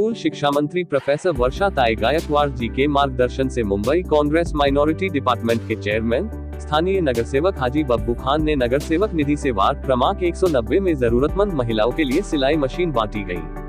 School शिक्षा मंत्री professor वर्षा ताई गायकवाड़ जी के मार्गदर्शन से मुंबई कांग्रेस माइनॉरिटी डिपार्टमेंट के चेयरमैन स्थानीय नगर सेवक हाजी बब्बू खान ने नगर सेवक निधि से वार्ड क्रमांक 190 में जरूरतमंद महिलाओं के लिए सिलाई मशीन बांटी गई।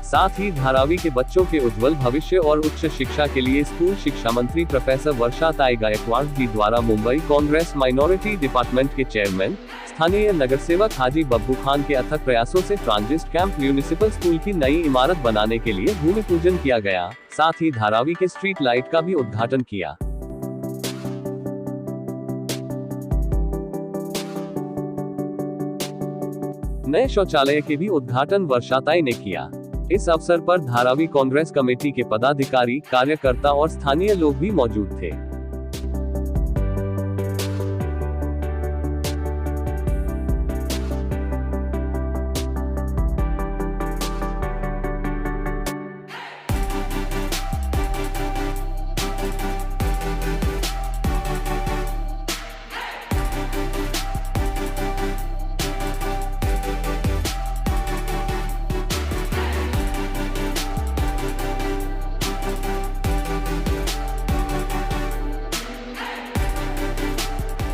साथ ही धारावी के बच्चों के उज्जवल भविष्य और उच्च शिक्षा के लिए स्कूल शिक्षा मंत्री प्रोफेसर वर्षा ताई गायकवाड़ जी द्वारा मुंबई कांग्रेस माइनॉरिटी डिपार्टमेंट के चेयरमैन स्थानीय नगर सेवक हाजी बब्बू खान के अथक प्रयासों से ट्रांजिस्ट कैंप म्यूनिसिपल स्कूल की नई इमारत बनाने के लिए भूमि पूजन किया गया। साथ ही धारावी के स्ट्रीट लाइट का भी उद्घाटन किया। नए शौचालय के भी उद्घाटन वर्षा ताई ने किया। इस अवसर पर धारावी कांग्रेस कमेटी के पदाधिकारी, कार्यकर्ता और स्थानीय लोग भी मौजूद थे।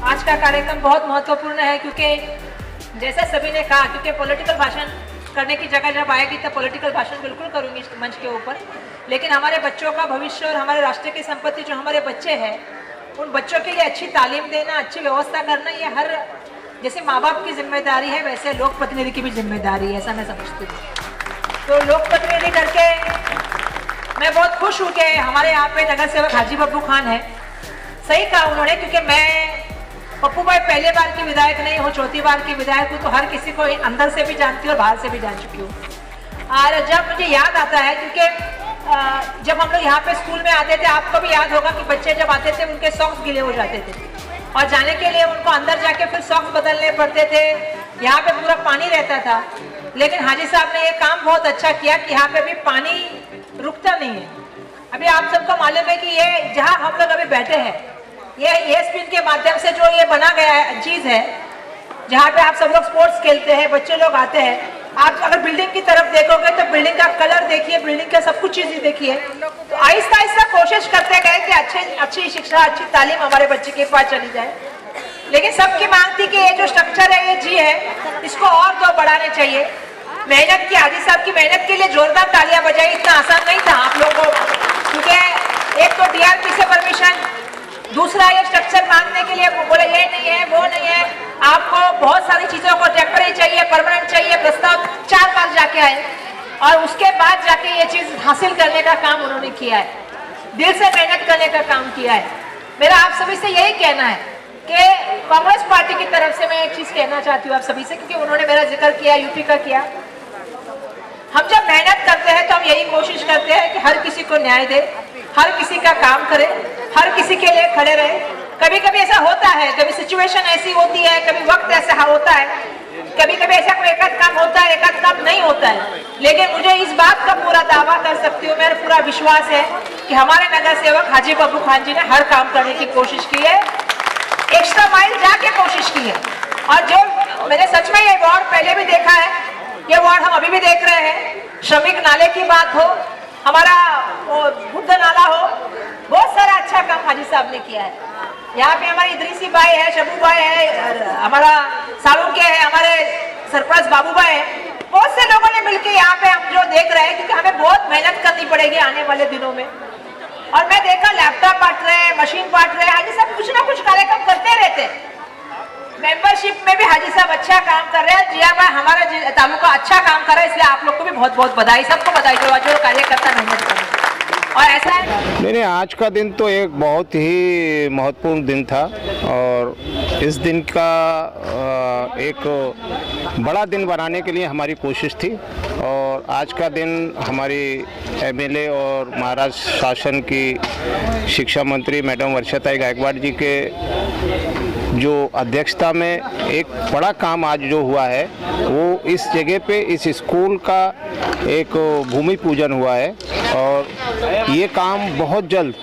आज का कार्यक्रम बहुत महत्वपूर्ण है क्योंकि जैसा सभी ने कहा, क्योंकि पॉलिटिकल भाषण करने की जगह जब आएगी तब पॉलिटिकल भाषण बिल्कुल करूंगी इस मंच के ऊपर, लेकिन हमारे बच्चों का भविष्य और हमारे राष्ट्र की संपत्ति जो हमारे बच्चे हैं, उन बच्चों के लिए अच्छी तालीम देना, अच्छी व्यवस्था करना, ये हर जैसे माँ बाप की जिम्मेदारी है वैसे लोक प्रतिनिधि की भी जिम्मेदारी है, ऐसा मैं समझती हूँ। तो लोक प्रतिनिधि करके मैं बहुत खुश हूँ कि हमारे यहाँ पे नगर सेवक हाजी बब्बू खान है। सही कहा उन्होंने, क्योंकि मैं पप्पू भाई पहले बार की विधायक नहीं हूँ, चौथी बार की विधायक हूँ, तो हर किसी को अंदर से भी जानती हूँ और बाहर से भी जान चुकी हूँ। और जब मुझे याद आता है, क्योंकि जब हम लोग यहाँ पे स्कूल में आते थे, आपको भी याद होगा कि बच्चे जब आते थे उनके सॉक्स गीले हो जाते थे और जाने के लिए उनको अंदर जाके फिर सॉक्स बदलने पड़ते थे। यहाँ पे पूरा पानी रहता था, लेकिन हाजी साहब ने ये काम बहुत अच्छा किया कि यहाँ पे भी पानी रुकता नहीं है। अभी आप सबको मालूम है कि ये जहाँ हम लोग अभी बैठे हैं, ये स्पिन के माध्यम से जो ये बना गया है चीज है, जहाँ पे आप सब लोग स्पोर्ट्स खेलते हैं, बच्चे लोग आते हैं। आप अगर बिल्डिंग की तरफ देखोगे तो बिल्डिंग का कलर देखिए, बिल्डिंग का सब कुछ चीज देखिए। तो आहिस्ता आहिस्ता कोशिश करते गए कि अच्छी शिक्षा, अच्छी तालीम हमारे बच्चे के पास चली जाए, लेकिन सबकी मांग थी कि ये जो स्ट्रक्चर है, ये जी है, इसको और तो बढ़ाने चाहिए। मेहनत की, हाजी साहब की मेहनत के लिए जोरदार तालियां बजाई। इतना आसान नहीं था आप लोगों को, क्योंकि एक तो DRP से परमिशन, दूसरा ये स्ट्रक्चर मांगने के लिए बोले ये नहीं है, वो नहीं है, आपको बहुत सारी चीजों को टेम्परेरी चाहिए, परमानेंट चाहिए, प्रस्ताव 4 बार जाके आए और उसके बाद जाके ये चीज हासिल करने का काम उन्होंने किया है। दिल से मेहनत करने का काम किया है। मेरा आप सभी से यही कहना है कि कांग्रेस पार्टी की तरफ से मैं एक चीज कहना चाहती हूँ आप सभी से, क्योंकि उन्होंने मेरा जिक्र किया, यूपी का किया। हम जब मेहनत करते हैं तो हम यही कोशिश करते हैं कि हर किसी को न्याय दे, हर किसी का काम करे, हर किसी के लिए खड़े रहे। कभी कभी ऐसा होता है, कभी सिचुएशन ऐसी होती है, कभी वक्त ऐसा होता है, कभी कभी ऐसा कोई एकाध काम होता है, एकाध काम नहीं होता है, लेकिन मुझे इस बात का पूरा दावा कर सकती हूँ, मेरा पूरा विश्वास है कि हमारे नगर सेवक हाजी बब्बू खान जी ने हर काम करने की कोशिश की है, एक्स्ट्रा माइल जाके कोशिश की है। और जो मैंने सच में ये वार्ड पहले भी देखा है, ये वार्ड हम अभी भी देख रहे हैं। श्रमिक नाले की बात हो, हमारा बुद्ध नाला हो, बहुत सारा अच्छा काम हाजी साहब ने किया है। यहाँ पे हमारी इदरीसी भाई है, शबू भाई है, हमारा सालू के है, हमारे सरपंच बाबू भाई है, बहुत से लोगों ने मिलकर यहाँ पे हम जो देख रहे हैं, क्योंकि हमें बहुत मेहनत करनी पड़ेगी आने वाले दिनों में। और मैं देखा लैपटॉप बांट रहे, मशीन बांट रहे, हाजी साहब कुछ ना कुछ कार्यक्रम करते रहते हैं। मेंबरशिप में भी हाजी साहब अच्छा काम कर रहे हैं। जिया भाई हमारा तालुका अच्छा काम कर रहा है, इसलिए आप लोग को भी बहुत बहुत बधाई, सबको बधाई जो कार्यकर्ता मेहनत कर रहे हैं। और ऐसा है नहीं, आज का दिन तो एक बहुत ही महत्वपूर्ण दिन था और इस दिन का एक बड़ा दिन बनाने के लिए हमारी कोशिश थी। और आज का दिन हमारी MLA और महाराष्ट्र शासन की शिक्षा मंत्री मैडम वर्षा ताई गायकवाड़ जी के जो अध्यक्षता में एक बड़ा काम आज जो हुआ है, वो इस जगह पे इस स्कूल का एक भूमि पूजन हुआ है। और ये काम बहुत जल्द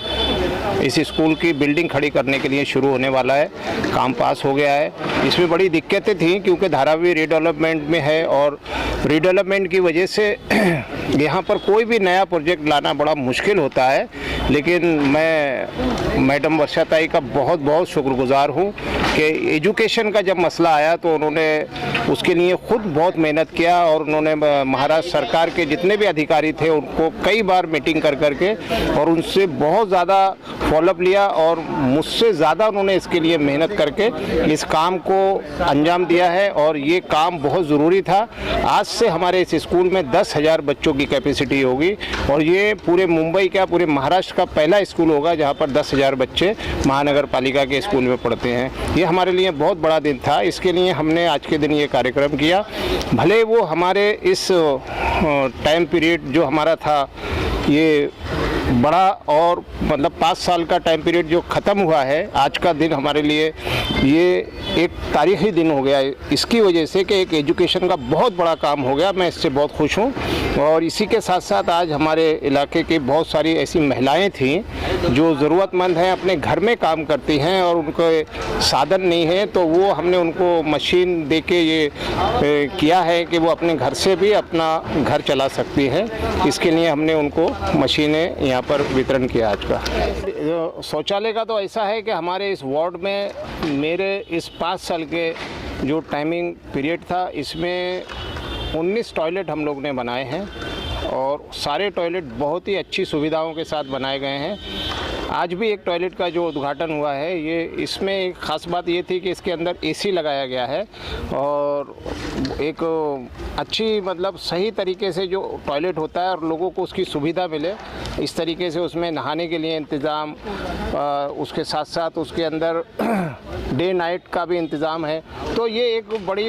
इस स्कूल की बिल्डिंग खड़ी करने के लिए शुरू होने वाला है। काम पास हो गया है। इसमें बड़ी दिक्कतें थी क्योंकि धारावी रीडेवलपमेंट में है और रीडेवलपमेंट की वजह से यहाँ पर कोई भी नया प्रोजेक्ट लाना बड़ा मुश्किल होता है। लेकिन मैं मैडम वर्षाताई का बहुत बहुत शुक्रगुजार हूँ कि एजुकेशन का जब मसला आया तो उन्होंने उसके लिए खुद बहुत मेहनत किया और उन्होंने महाराष्ट्र सरकार के जितने भी अधिकारी थे उनको कई बार मीटिंग कर करके और उनसे बहुत ज़्यादा फॉलोअप लिया और मुझसे ज़्यादा उन्होंने इसके लिए मेहनत करके इस काम को अंजाम दिया है और ये काम बहुत ज़रूरी था। आज से हमारे इस स्कूल में 10,000 बच्चों की कैपेसिटी होगी और ये पूरे मुंबई का पूरे महाराष्ट्र का पहला स्कूल होगा जहाँ पर 10,000 बच्चे महानगर पालिका के स्कूल में पढ़ते हैं। ये हमारे लिए बहुत बड़ा दिन था। इसके लिए हमने आज के दिन ये कार्यक्रम किया। भले वो हमारे इस टाइम पीरियड जो हमारा था ये बड़ा और मतलब 5 साल का टाइम पीरियड जो ख़त्म हुआ है, आज का दिन हमारे लिए ये एक तारीख़ी दिन हो गया है इसकी वजह से कि एक एजुकेशन का बहुत बड़ा काम हो गया। मैं इससे बहुत खुश हूँ। और इसी के साथ साथ आज हमारे इलाके की बहुत सारी ऐसी महिलाएं थीं जो ज़रूरतमंद हैं, अपने घर में काम करती हैं और उनको साधन नहीं है, तो वो हमने उनको मशीन दे के ये किया है कि वो अपने घर से भी अपना घर चला सकती हैं। इसके लिए हमने उनको मशीनें यहाँ पर वितरण किया आज का। शौचालय का तो ऐसा है कि हमारे इस वार्ड में मेरे इस 5 साल के जो टाइमिंग पीरियड था इसमें 19 टॉयलेट हम लोग ने बनाए हैं और सारे टॉयलेट बहुत ही अच्छी सुविधाओं के साथ बनाए गए हैं। आज भी एक टॉयलेट का जो उद्घाटन हुआ है ये इसमें एक ख़ास बात ये थी कि इसके अंदर एसी लगाया गया है और एक अच्छी मतलब सही तरीके से जो टॉयलेट होता है और लोगों को उसकी सुविधा मिले इस तरीके से उसमें नहाने के लिए इंतज़ाम, उसके साथ साथ उसके अंदर डे नाइट का भी इंतज़ाम है। तो ये एक बड़ी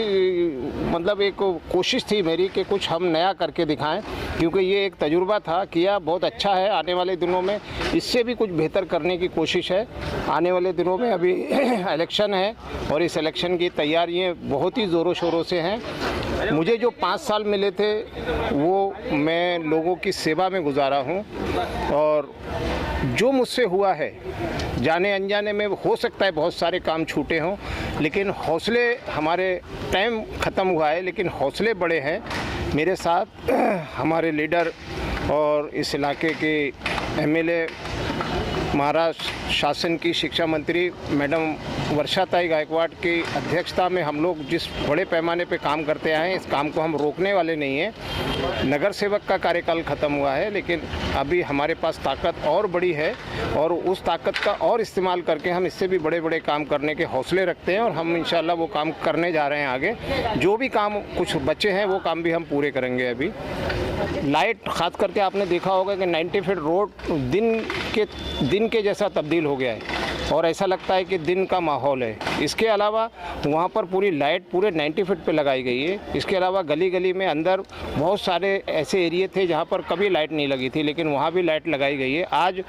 मतलब एक कोशिश थी मेरी कि कुछ हम नया करके दिखाएं, क्योंकि ये एक तजुर्बा था किया बहुत अच्छा है। आने वाले दिनों में इससे भी कुछ बेहतर करने की कोशिश है। आने वाले दिनों में अभी इलेक्शन है और इस इलेक्शन की तैयारियां बहुत ही ज़ोरों शोरों से हैं। मुझे जो 5 साल मिले थे वो मैं लोगों की सेवा में गुजारा हूं और जो मुझसे हुआ है जाने अनजाने में हो सकता है बहुत सारे काम छूटे हों, लेकिन हौसले हमारे टाइम ख़त्म हुआ है लेकिन हौसले बड़े हैं। मेरे साथ हमारे लीडर और इस इलाके के एमएलए महाराष्ट्र शासन की शिक्षा मंत्री मैडम वर्षाताई गायकवाड़ की अध्यक्षता में हम लोग जिस बड़े पैमाने पे काम करते आए हैं इस काम को हम रोकने वाले नहीं हैं। नगर सेवक का कार्यकाल ख़त्म हुआ है लेकिन अभी हमारे पास ताकत और बड़ी है और उस ताकत का और इस्तेमाल करके हम इससे भी बड़े बड़े काम करने के हौसले रखते हैं और हम इंशाल्लाह वो काम करने जा रहे हैं। आगे जो भी काम कुछ बचे हैं वो काम भी हम पूरे करेंगे। अभी लाइट ख़ास करके आपने देखा होगा कि 90 फीट रोड दिन के जैसा तब्दील हो गया है और ऐसा लगता है कि दिन का माहौल है। इसके अलावा वहाँ पर पूरी लाइट पूरे 90 फीट पे लगाई गई है। इसके अलावा गली गली में अंदर बहुत सारे ऐसे एरिए थे जहाँ पर कभी लाइट नहीं लगी थी लेकिन वहाँ भी लाइट लगाई गई है। आज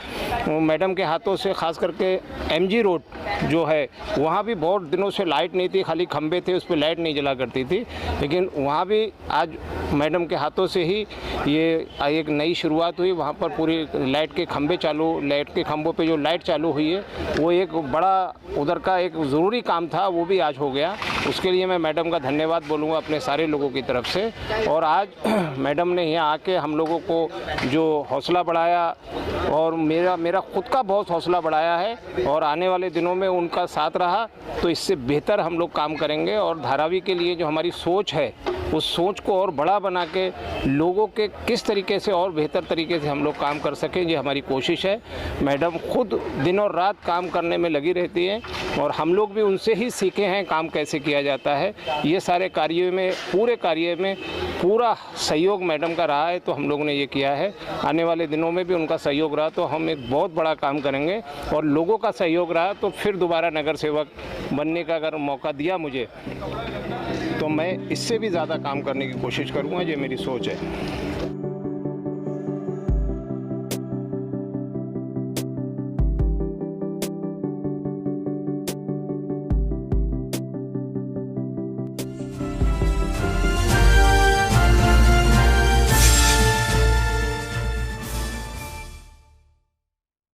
मैडम के हाथों से ख़ास करके MG रोड जो है वहाँ भी बहुत दिनों से लाइट नहीं थी, खाली खंबे थे उस पर लाइट नहीं जला करती थी, लेकिन वहाँ भी आज मैडम के हाथों से ही ये एक नई शुरुआत हुई। वहाँ पर पूरी लाइट के खंबे चालू, लाइट के खंभों पे जो लाइट चालू हुई है वो एक बड़ा उधर का एक ज़रूरी काम था, वो भी आज हो गया। उसके लिए मैं मैडम का धन्यवाद बोलूँगा अपने सारे लोगों की तरफ से। और आज मैडम ने यहाँ आके हम लोगों को जो हौसला बढ़ाया और मेरा खुद का बहुत हौसला बढ़ाया है और आने वाले दिनों में उनका साथ रहा तो इससे बेहतर हम लोग काम करेंगे और धारावी के लिए जो हमारी सोच है उस सोच को और बड़ा बना के लोगों के किस तरीके से और बेहतर तरीके से हम लोग काम कर सकें, ये हमारी कोशिश है। मैडम खुद दिन और रात काम करने में लगी रहती हैं और हम लोग भी उनसे ही सीखे हैं काम कैसे किया जाता है। ये सारे कार्यों में पूरे कार्य में पूरा सहयोग मैडम का रहा है तो हम लोगों ने ये किया है। आने वाले दिनों में भी उनका सहयोग रहा तो हम एक बहुत बड़ा काम करेंगे और लोगों का सहयोग रहा तो फिर दोबारा नगर सेवक बनने का अगर मौका दिया मुझे तो मैं इससे भी ज़्यादा काम करने की कोशिश करूँगा। ये मेरी सोच है।